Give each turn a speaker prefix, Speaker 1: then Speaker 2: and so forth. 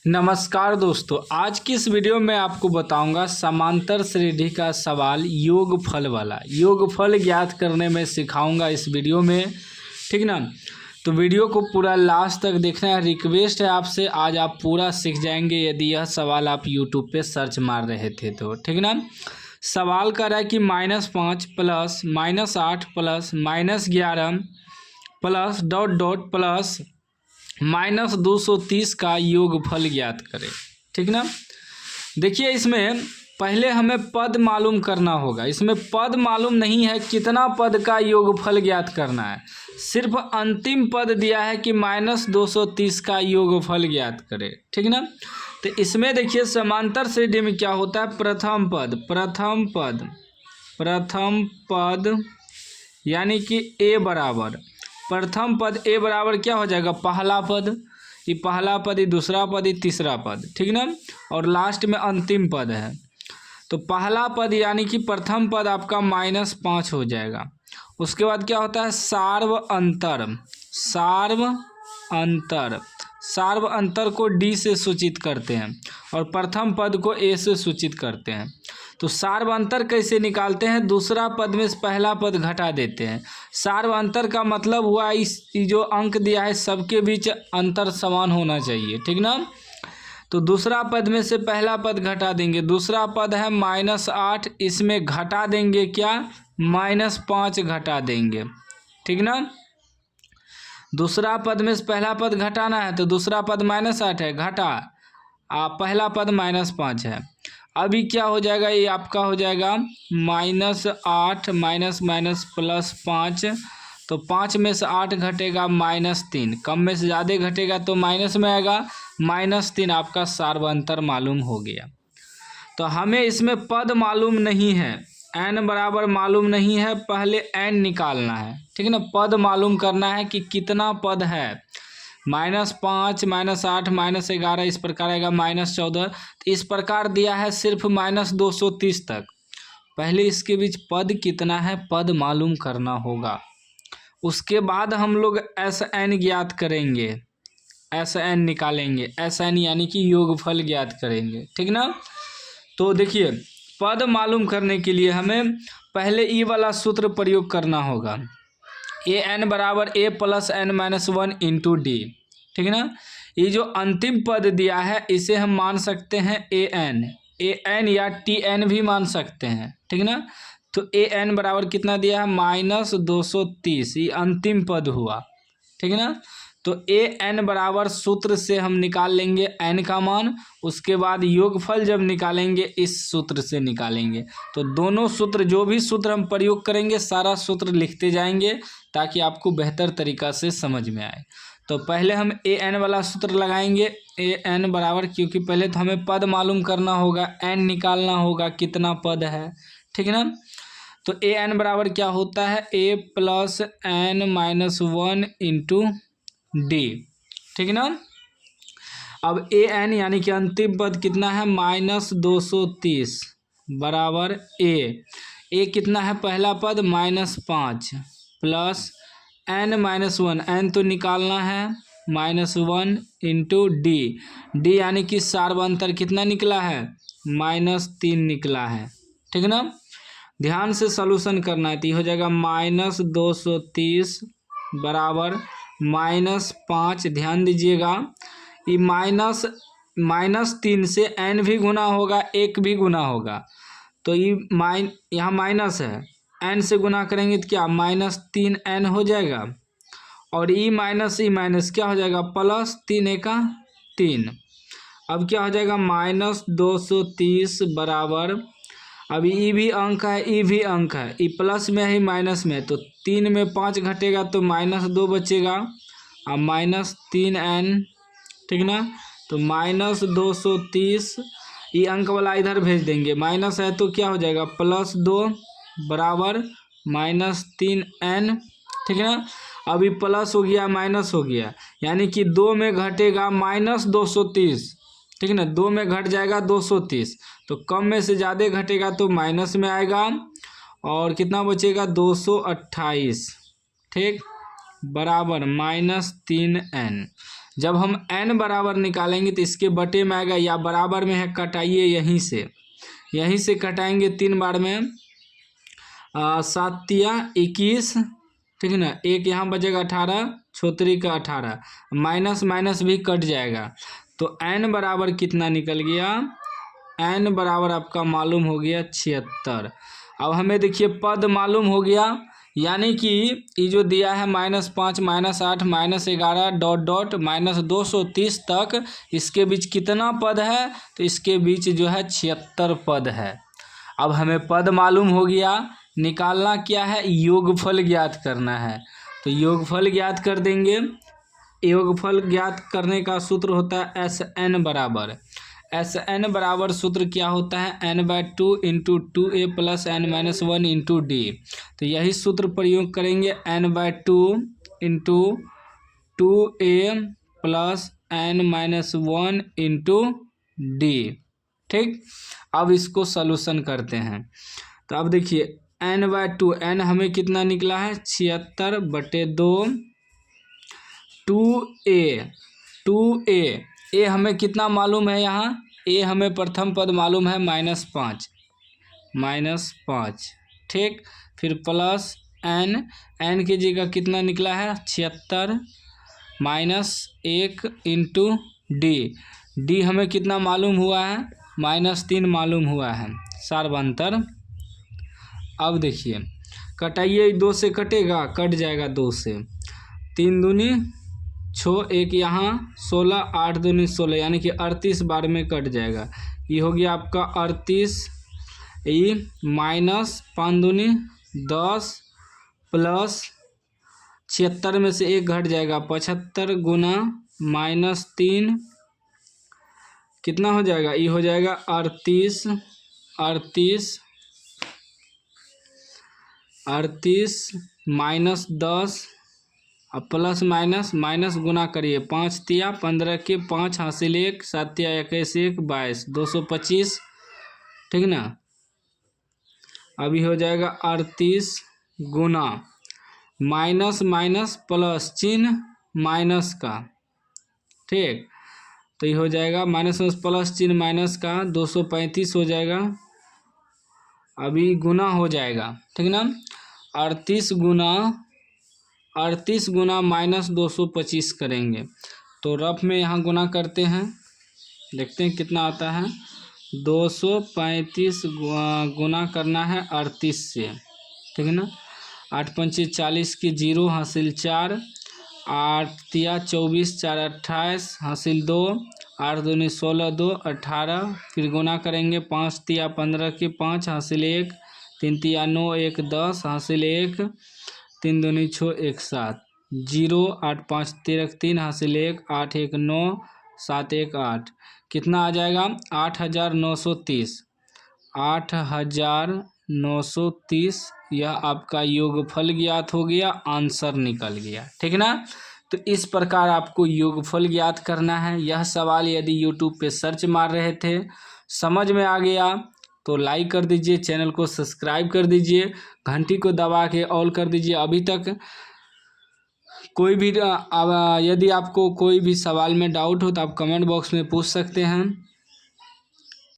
Speaker 1: नमस्कार दोस्तों, आज की इस वीडियो में आपको बताऊंगा समांतर श्रेणी का सवाल योगफल वाला। योगफल ज्ञात करने में सिखाऊंगा इस वीडियो में, ठीक ना। तो वीडियो को पूरा लास्ट तक देखना है। रिक्वेस्ट है आपसे, आज आप पूरा सीख जाएंगे यदि यह सवाल आप यूट्यूब पे सर्च मार रहे थे तो, ठीक ना। सवाल कर रहा है कि -5 plus -8 plus -11 plus dot dot plus -230 का योगफल ज्ञात करें, ठीक ना। देखिए, इसमें पहले हमें पद मालूम करना होगा। इसमें पद मालूम नहीं है, कितना पद का योगफल ज्ञात करना है। सिर्फ अंतिम पद दिया है कि -230 का योगफल ज्ञात करें, ठीक ना। तो इसमें देखिए समांतर श्रेणी में क्या होता है, प्रथम पद यानी कि ए बराबर प्रथम पद ए बराबर क्या हो जाएगा, पहला पद। ये पहला पद, ये दूसरा पद, ये तीसरा पद, ठीक ना। और लास्ट में अंतिम पद है। तो पहला पद यानी कि प्रथम पद आपका -5 हो जाएगा। उसके बाद क्या होता है, सार्व अंतर को डी से सूचित करते हैं और प्रथम पद को ए से सूचित करते हैं। तो सार्व अंतर कैसे निकालते हैं, दूसरा पद में से पहला पद घटा देते हैं। सार्व अंतर का मतलब हुआ इस जो अंक दिया है सबके बीच अंतर समान होना चाहिए, ठीक ना। तो दूसरा पद में से पहला पद घटा देंगे। दूसरा पद है -8, इसमें घटा देंगे क्या, -5 घटा देंगे, ठीक ना। दूसरा पद में से पहला पद घटाना है तो दूसरा पद -8 है, घटा पहला पद -5 है। अभी क्या हो जाएगा, ये आपका हो जाएगा -8 माइनस प्लस 5। तो 5 में से 8 घटेगा -3, कम में से ज़्यादा घटेगा तो माइनस में आएगा, -3 आपका सार्व अंतर मालूम हो गया। तो हमें इसमें पद मालूम नहीं है, n बराबर मालूम नहीं है, पहले n निकालना है, ठीक है ना। पद मालूम करना है कि कितना पद है। -5 -8 -11 इस प्रकार आएगा, -14। तो इस प्रकार दिया है सिर्फ -230 तक। पहले इसके बीच पद कितना है, पद मालूम करना होगा। उसके बाद हम लोग Sn ज्ञात करेंगे, Sn निकालेंगे, Sn यानी कि योगफल ज्ञात करेंगे, ठीक ना। तो देखिए, पद मालूम करने के लिए हमें पहले ई वाला सूत्र प्रयोग करना होगा। an बराबर a plus n-1 into D, ठीक ना। ये जो अंतिम पद दिया है इसे हम मान सकते हैं an या tn भी मान सकते हैं, ठीक ना। तो an बराबर कितना दिया है, -230, ये अंतिम पद हुआ, ठीक है ना। तो an बराबर सूत्र से हम निकाल लेंगे n का मान। उसके बाद योगफल जब निकालेंगे इस सूत्र से निकालेंगे। तो दोनों सूत्र, जो भी सूत्र हम प्रयोग करेंगे सारा सूत्र लिखते जाएंगे ताकि आपको बेहतर तरीक़ा से समझ में आए। तो पहले हम an वाला सूत्र लगाएंगे। an बराबर, क्योंकि पहले तो हमें पद मालूम करना होगा, n निकालना होगा कितना पद है, ठीक है ना। तो an बराबर क्या होता है, a plus n-1 into D, ठीक है ना। अब an यानी कि अंतिम पद कितना है, -230 बराबर a कितना है, पहला पद -5 प्लस n-1, n तो निकालना है, -1 इंटू डी यानी कि सार्व अंतर कितना निकला है, -3 निकला है, ठीक ना। ध्यान से सॉल्यूशन करना है। तो हो जाएगा -230 बराबर -5, ध्यान दीजिएगा। ये -3 से n भी गुना होगा, 1 भी गुना होगा। तो ये यहाँ माइनस है, n से गुना करेंगे तो क्या -3n हो जाएगा। और ई माइनस क्या हो जाएगा, +3 एका 3। अब क्या हो जाएगा, -230 बराबर, अभी ई भी अंक है, ई भी अंक है, ई प्लस में है माइनस में, तो 3 में 5 घटेगा तो -2 बचेगा, अब -3n, ठीक ना। तो -230, ये अंक वाला इधर भेज देंगे, माइनस है तो क्या हो जाएगा, +2 बराबर -3n, ठीक है ना। अभी प्लस हो गया माइनस हो गया, यानी कि 2 में घटेगा -230, ठीक है ना। 2 में घट जाएगा 230, तो कम में से ज़्यादा घटेगा तो माइनस में आएगा, और कितना बचेगा 228, ठीक, बराबर -3n। जब हम n बराबर निकालेंगे तो इसके बटे में आएगा या बराबर में है, कटाइए यहीं से कटाएंगे 3 बार में। 7 तिया 21, ठीक है ना, एक यहाँ बचेगा 18, छोत्री का 18, माइनस माइनस भी कट जाएगा। तो n बराबर कितना निकल गया, n बराबर आपका मालूम हो गया 76। अब हमें देखिए पद मालूम हो गया, यानी कि ये जो दिया है -5 -8 -11 डॉट डॉट -230 तक, इसके बीच कितना पद है, तो इसके बीच जो है 76 पद है। अब हमें पद मालूम हो गया, निकालना क्या है, योगफल ज्ञात करना है। तो योगफल ज्ञात कर देंगे। योगफल ज्ञात करने का सूत्र होता है SN बराबर, SN बराबर सूत्र क्या होता है, n/2 × 2a + n-1 × d। तो यही सूत्र प्रयोग करेंगे, n/2 × 2a + n-1 × d। ठीक, अब इसको सॉल्यूशन करते हैं। तो अब देखिए n/2, n हमें कितना निकला है 76/2, 2a a हमें कितना मालूम है, यहाँ a हमें प्रथम पद मालूम है -5, ठीक। फिर प्लस n की जगह कितना निकला है 76 -1 × d हमें कितना मालूम हुआ है -3 मालूम हुआ है, सार्वंतर। अब देखिए कटाइए, 2 से कटेगा, कट जाएगा 2 से, 3 दूनी 6, एक यहाँ 16, 8 दूनी 16, यानी कि 38 बार में कट जाएगा। ये हो गया आपका 38, ये -5 दूनी 10 प्लस 76 में से 1 घट जाएगा, 75 गुना -3 कितना हो जाएगा, ये हो जाएगा 38 -10 अब प्लस माइनस गुना करिए, 5 तिया 15 के 5 हासिल 1, 7 तिया 21 1 22, 225, ठीक ना। अभी हो जाएगा 38 गुना माइनस प्लस चिन्ह माइनस का, ठीक। तो ये हो जाएगा माइनस प्लस चिन्ह माइनस का 235 हो जाएगा। अभी गुना हो जाएगा, ठीक ना, 38 गुना -225 करेंगे। तो रफ में यहाँ गुना करते हैं, देखते हैं कितना आता है। 235 गुना करना है 38 से, ठीक है ना। 8 पंचे 40 की 0 हासिल 4, 8 तिया 24 4 28 हासिल 2, 8 दूनी 16 2 18, फिर गुना करेंगे 5 तिया 15 के 5 हासिल 1, 3 तिया 9 1 10 हासिल 1, 3 दूनी 6 1 7, 0 8 5 13 3 हासिल 1, 8 1 9 7 1 8, कितना आ जाएगा 8930, 8930। यह आपका योगफल ज्ञात हो गया, आंसर निकल गया, ठीक ना। तो इस प्रकार आपको योगफल ज्ञात करना है। यह सवाल यदि यूट्यूब पे सर्च मार रहे थे, समझ में आ गया तो लाइक कर दीजिए, चैनल को सब्सक्राइब कर दीजिए, घंटी को दबा के ऑल कर दीजिए। अभी तक कोई भी यदि आपको कोई भी सवाल में डाउट हो तो आप कमेंट बॉक्स में पूछ सकते हैं।